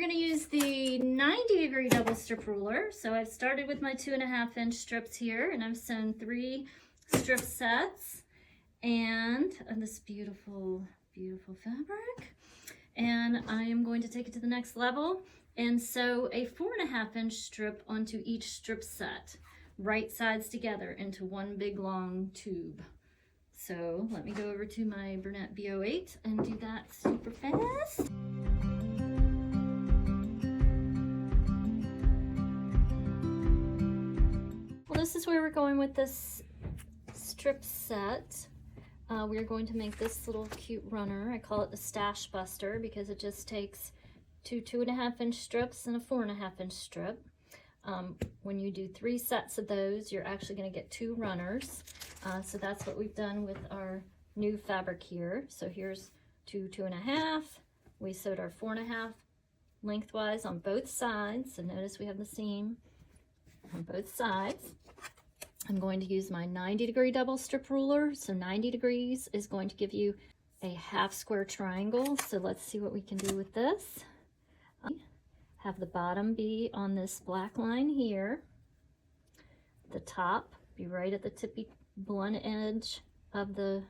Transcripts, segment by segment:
going to use the 90-degree double strip ruler. So I've started with my 2.5-inch strips here, and I've sewn 3 strip sets and this beautiful, beautiful fabric. And I am going to take it to the next level and sew a 4.5-inch strip onto each strip set, right sides together into one big long tube. So let me go over to my Bernat B08 and do that super fast. Well, this is where we're going with this strip set. We're going to make this little cute runner. I call it the Stash Buster because it just takes 2 2.5-inch strips and a 4.5-inch strip. When you do 3 sets of those, you're actually going to get 2 runners. So that's what we've done with our new fabric here. So here's 2 2.5. We sewed our 4.5 lengthwise on both sides. So notice we have the seam on both sides. I'm going to use my 90-degree double strip ruler. So 90 degrees is going to give you a half square triangle. So let's see what we can do with this. Have the bottom be on this black line here. The top be right at the tippy blunt edge of the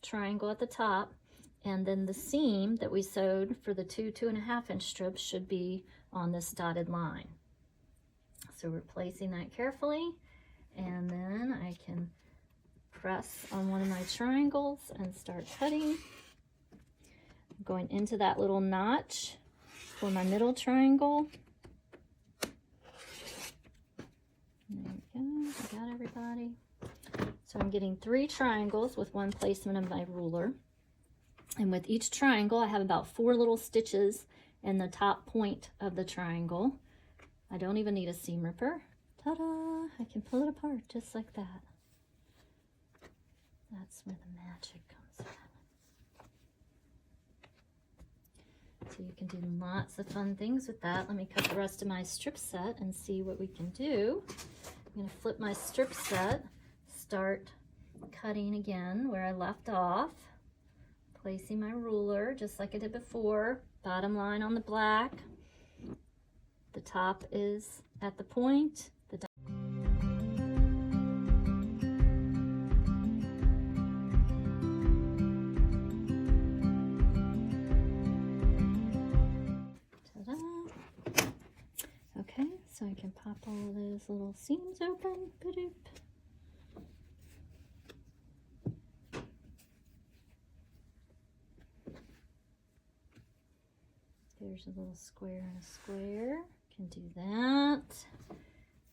triangle at the top. And then the seam that we sewed for the 2 2.5-inch strips should be on this dotted line. So we're placing that carefully. And then I can press on one of my triangles and start cutting. I'm going into that little notch for my middle triangle. There we go, I got everybody. So I'm getting 3 triangles with 1 placement of my ruler. And with each triangle, I have about 4 little stitches in the top point of the triangle. I don't even need a seam ripper. Ta-da! I can pull it apart just like that. That's where the magic comes in. So you can do lots of fun things with that. Let me cut the rest of my strip set and see what we can do. I'm going to flip my strip set, start cutting again where I left off, placing my ruler just like I did before, bottom line on the black. The top is at the point. Okay, so I can pop all of those little seams open. Ba-doop. There's a little square and a square. Can do that.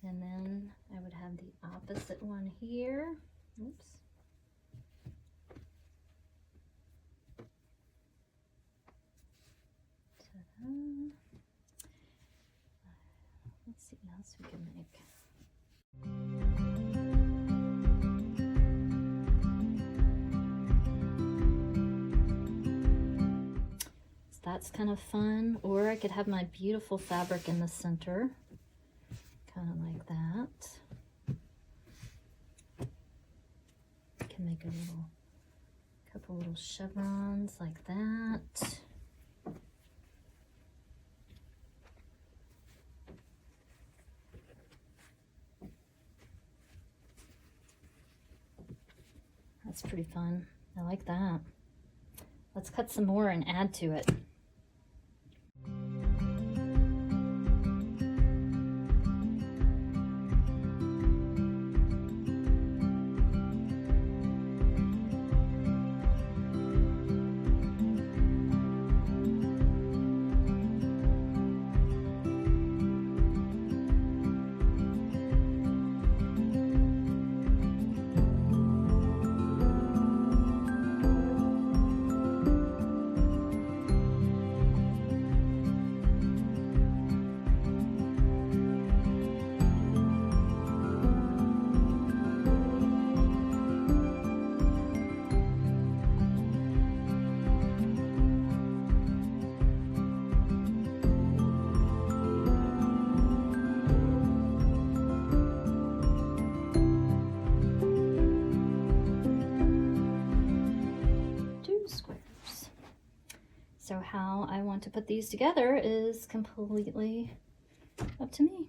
And then I would have the opposite one here. Oops. Ta-da. Let's see what else we can make. So that's kind of fun. Or I could have my beautiful fabric in the center. Kind of like that. Can make a couple little chevrons like that. That's pretty fun. I like that. Let's cut some more and add to it. So how I want to put these together is completely up to me.